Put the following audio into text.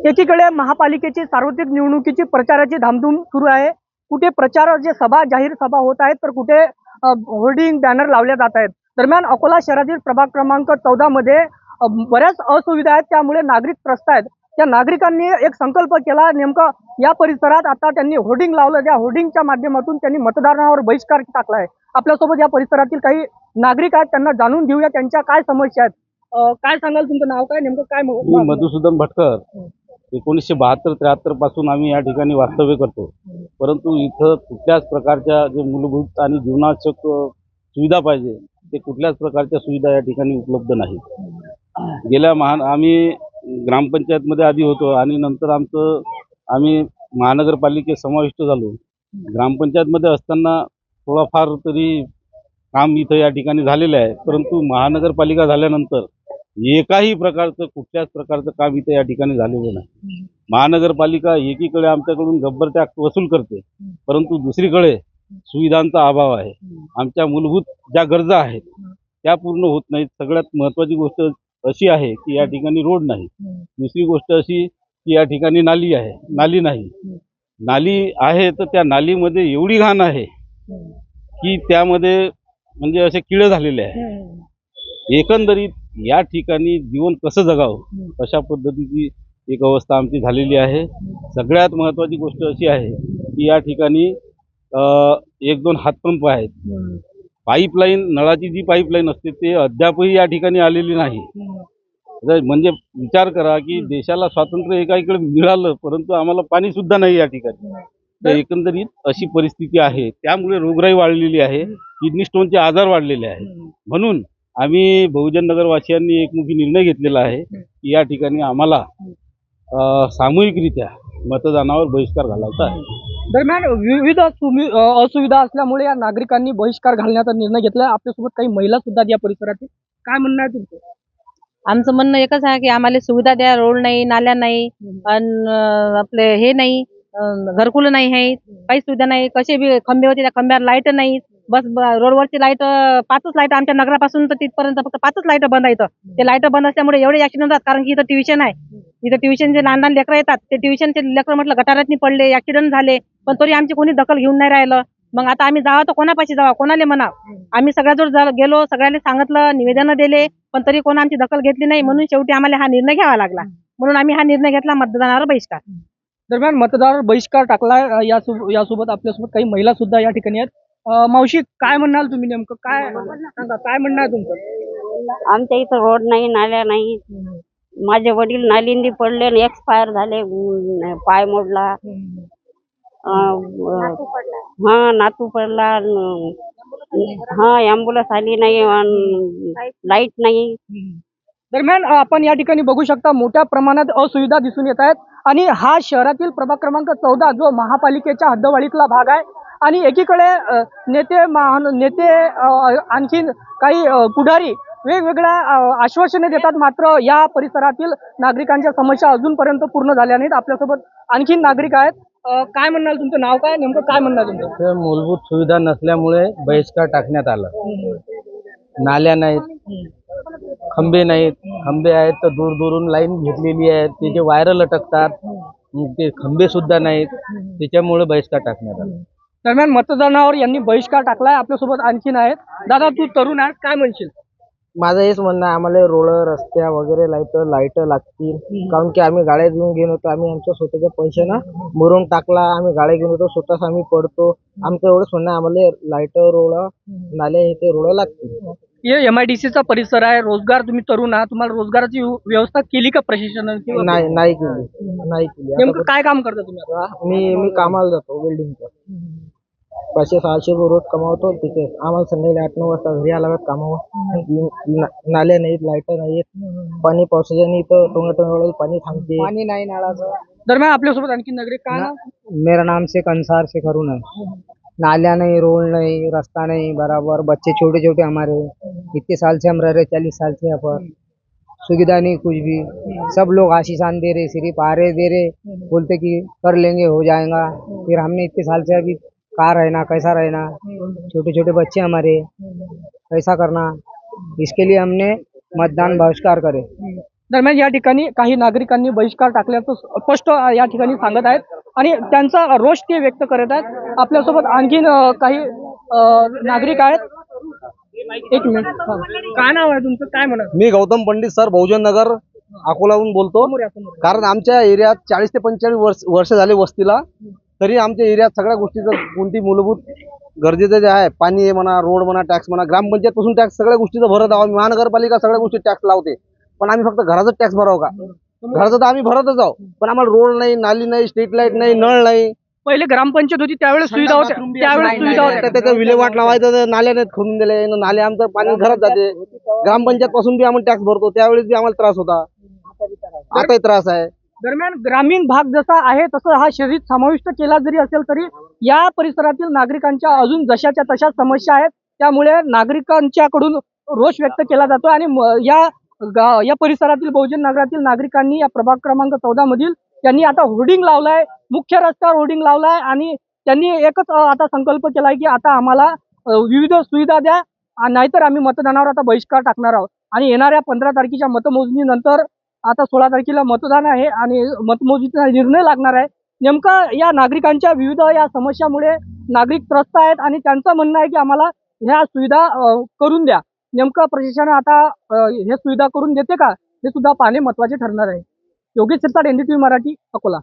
एकीकडे महापालिकेची सार्वत्रिक निवडणुकीची प्रचाराची धामधूम सुरू आहे। कुठे प्रचाराचे सभा जाहीर सभा होत आहेत तर कुठे होर्डिंग बॅनर लावले जात आहेत। दरम्यान अकोला शहरातील प्रभाग क्रमांक 14 मध्ये बऱ्याच असुविधा आहेत, त्यामुळे नागरिक त्रस्त आहेत। त्या नागरिकांनी एक संकल्प केला, नेमका या परिसरात आता त्यांनी होर्डिंग लावलं। त्या होर्डिंगच्या माध्यमातून त्यांनी मतदानावर बहिष्कार टाकला आहे। आपल्यासोबत या परिसरातील काही नागरिक आहेत, त्यांना जाणून घेऊया त्यांच्या काय समस्या आहेत। काय सांगाल, तुमचं नाव काय, नेमकं काय? मी मधुसूदन भटकर, 1972-73 पासून आम्ही या ठिकाणी वास्तव्य करतो। परंतु इथं कुठल्याच प्रकारच्या जे मूलभूत आणि जीवनावश्यक सुविधा पाहिजे ते कुठल्याच प्रकारच्या सुविधा या ठिकाणी उपलब्ध नाहीत। गेल्या आम्ही ग्रामपंचायतमध्ये आधी होतो आणि नंतर आम्ही महानगरपालिकेत समाविष्ट झालो। ग्रामपंचायतमध्ये असताना थोडाफार तरी काम इथं या ठिकाणी झालेलं आहे, परंतु महानगरपालिका झाल्यानंतर एकाही प्रकारचं कुठल्याच प्रकारचं काम इथं या ठिकाणी झालेलं नाही। महानगरपालिका एकीकडे आमच्याकडून गब्बर टॅक्स वसूल करते, परंतु दुसरीकडे सुविधांचा अभाव आहे। आमच्या मूलभूत ज्या गरजा आहेत त्या पूर्ण होत नाहीत। सगळ्यात महत्त्वाची गोष्ट अशी आहे की या ठिकाणी रोड नाही। दुसरी गोष्ट अशी की या ठिकाणी नाली नाही। नाली आहे तर त्या नालीमध्ये एवढी घाण आहे की त्यामध्ये म्हणजे असे किडे झालेले आहे। एकंदरीत या ठिकाणी जीवन कसं जगावं अशा पद्धतीची एक अवस्था आमची झालेली आहे। सगळ्यात महत्त्वाची गोष्ट अशी आहे की या ठिकाणी 1-2 हातपंप आहेत। पाईपलाईन, नळाची जी पाईपलाईन असते ते अद्यापही या ठिकाणी आलेली नाही। म्हणजे विचार करा की देशाला स्वातंत्र्य एकाकडे मिळालं, परंतु आम्हाला पाणी सुद्धा नाही या ठिकाणी। तर एकंदरीत अशी परिस्थिती आहे। त्यामुळे रोगराई वाढलेली आहे, किडनी स्टोनचे आजार वाढलेले आहेत। म्हणून आम्ही बहुजन नगरवासियांनी एकमुखी निर्णय घेतलेला आहे की या ठिकाणी आम्हाला सामूहिकरित्या मतदानावर बहिष्कार घालायचा आहे। दरम्यान विविध असुविधा असल्यामुळे या नागरिकांनी बहिष्कार घालण्याचा निर्णय घेतला। आपल्यासोबत काही महिला सुद्धा या परिसरातील, काय म्हणणं आहे तुमचं? आमचं म्हणणं एकच आहे की आम्हाला सुविधा द्या, रोड नाही, नाल्या नाही, आपले हे नाही, घरकुलं नाही आहेत, काही सुविधा नाही। कसे बी खंबे होते, त्या खंब्यावर लाईट नाही। बस रोडवरची लाईट 5च लाईट, आमच्या नगरापासून तर तिथपर्यंत फक्त 5च लाईट बंद आहेत। ते लाईट बंद असल्यामुळे एवढे ऍक्सिडेंट होतात, कारण की इथं ट्युशन आहे। इथं ट्युशनचे लहान लहान लेकरं येतात, ते ट्युशनचे लेकरं म्हटलं गटारात पडले, ऍक्सिडेंट झाले, पण तरी आमची कोणी दखल घेऊन नाही राहिलं। मग आता आम्ही जावा तर कोणापाशी जावा, कोणाला म्हणा? आम्ही सगळ्याजवळ गेलो, सगळ्यांनी सांगितलं, निवेदन दिले, पण तरी कोण आमची दखल घेतली नाही। म्हणून शेवटी आम्हाला हा निर्णय घ्यावा लागला। म्हणून आम्ही हा निर्णय घेतला, मतदानावर बहिष्कार। दरम्यान मतदानावर बहिष्कार टाकलाय। यासोबत आपल्यासोबत काही महिला सुद्धा या ठिकाणी आहेत। मावशी, काय म्हणाल तुम्ही, नेमकं काय सांगा, काय म्हणणं आहे तुमचं? आमच्या इथं रोड नाही, नाल्या नाही। माझे वडील नालींनी पडले आणि एक्सपायर झाले, पाय मोडला। नातू पडला। ॲम्ब्युलन्स आली नाही, लाईट नाही। दरम्यान आपण या ठिकाणी बघू शकता, मोठ्या प्रमाणात असुविधा दिसून येत आहेत। आणि हा शहरातील प्रभाग क्रमांक 14 जो महापालिकेच्या हद्दवाढीतला भाग आहे। आणि एकीकडे नेते आणखीन काही पुढारी वेगवेगळ्या आश्वासने देतात, मात्र या परिसरातील नागरिकांच्या समस्या अजूनपर्यंत पूर्ण झाल्या नाहीत। आपल्यासोबत आणखीन नागरिक आहेत। काय म्हणणार, तुमचं नाव काय, नेमकं काय म्हणणार तुमचं? मूलभूत सुविधा नसल्यामुळे बहिष्कार टाकण्यात आला। नाल्या नाहीत, खंबे नाहीत। खंबे आहेत तर दूर दूरून लाईन घेतलेली आहे, ते जे वायर लटकतात, ते खंबे सुद्धा नाहीत, त्याच्यामुळे बहिष्कार टाकण्यात आला। दरम्यान मतदानावर यांनी बहिष्कार टाकलाय। आपल्यासोबत आणखीन आहेत। दादा, तू तरुण आहेस, काय म्हणशील? माझं हेच म्हणणं आहे, आम्हाला रोड, रस्त्या वगैरे लाईट लागतील, कारण की आम्ही गाड्या घेऊन गेलो होतो, आम्ही आमच्या स्वतःच्या पैशानं मुरुम टाकला, आम्ही गाड्या घेऊन येतो, स्वतःच आम्ही पडतो। आमचं एवढंच म्हणणं आहे, आम्हाला लाईट, रोड, नाले हे रोड लागतील। हे MIDC चा परिसर आहे, रोजगार, तुम्ही तरुण आहात, तुम्हाला रोजगाराची व्यवस्था केली का प्रशासनाने? नाही केली। नेमकं काय काम करता तुम्ही? मी कामाला जातो, वेल्डिंगचं। 500-600 रोज कमावतो तिथे। आम्हाला संध्याकाळी 8-9 वाजता घरी आल्यावर कामावर। नाल्या नाहीत, लाईट नाहीत, पाणी पावसाच्याने इथं टोंगटोंगळी पाणी थांबते, पाणी नाही नाळाचं। दरम्यान आपल्यासोबत आणखी नागरिक, काय नाव? मेरा नाम शेख अंसार शेख अरुण है। नालिया नहीं, रोड नहीं, रास्ता नहीं बराबर, बच्चे छोटे छोटे हमारे, इतने साल से हम रह रहे, 40 साल से यहाँ पर सुविधा नहीं कुछ भी। सब लोग आशीषान दे रहे, सिर्फ आ रहे दे रहे, बोलते कि कर लेंगे, हो जाएगा। फिर हमने इतने साल से अभी कहाँ रहना, कैसा रहना, छोटे छोटे बच्चे हमारे, कैसा करना, इसके लिए हमने मतदान बहिष्कार करे। दरम्यान या ठिकाणी काही नागरिकांनी बहिष्कार टाकल्याचं स्पष्ट या ठिकाणी सांगत आहेत आणि त्यांचा रोष ते व्यक्त करत आहेत. आपल्यासोबत आणखीन काही नागरिक आहेत. एक मिनिट. काय नाव आहे तुमचं, काय म्हणत? मी गौतम पंडित सर, बहुजन नगर अकोलाहून बोलतो. कारण आमच्या एरियात 40 ते 45 वर्ष झाले वस्तीला, तरी आमच्या एरियात सगळ्या गोष्टीचं कोणती मूलभूत गरजेचं जे आहे, पाणी आहे म्हणा, रोड म्हणा, टॅक्स म्हणा, ग्रामपंचायत पासून टॅक्स सगळ्या गोष्टीचं भरत आहोत. महानगरपालिका सगळ्या गोष्टी टॅक्स लावते, पण आम्ही फक्त घराचं टॅक्स भरावं का? घराचं तर आम्ही भरतच आहोत, पण आम्हाला रोड नाही, नाली नाही, स्ट्रीट लाईट नाही, नळ नाही. पहिले ग्रामपंचायत होती त्यावेळेस सुविधा होत्या, त्यावेळेस सुविधा होत्या. त्याचं विल्हेवाट लावायचं तर नाल्याने खोदून दिले, नाले आमचं पाणी घरात जाते. ग्रामपंचायत पासून बी आम्हाला टॅक्स भरतो, त्यावेळेस बी आम्हाला त्रास होता, आताही त्रास आहे. दरम्यान ग्रामीण भाग जसा आहे तसं हा शहरीत समाविष्ट केला जरी असेल तरी या परिसरातील नागरिकांच्या अजून जशाच्या तशा समस्या आहेत. त्यामुळे नागरिकांच्याकडून रोष व्यक्त केला जातो आणि या परिसरातील बहुजन नगरातील नागरिकांनी या प्रभाग क्रमांक 14 मधील त्यांनी आता होर्डिंग लावलाय, मुख्य रस्त्यावर होर्डिंग लावलाय आणि त्यांनी एकच आता संकल्प केलाय की आता आम्हाला विविध सुविधा द्या, नाहीतर आम्ही मतदानावर आता बहिष्कार टाकणार आहोत. आणि येणाऱ्या 15 तारखेच्या मतमोजणीनंतर आता 16 तारखेला मतदान आहे आणि मतमोजणीचा निर्णय लागणार आहे. नेमकं या नागरिकांच्या विविध या समस्यामुळे नागरिक त्रस्त आहेत आणि त्यांचं म्हणणं आहे की आम्हाला ह्या सुविधा करून द्या. नेमकं प्रशासन आता हे सुविधा करून देते का हे सुद्धा पाहणे महत्त्वाचे ठरणार आहे. योगेश सिरसाट, NDTV मराठी, अकोला.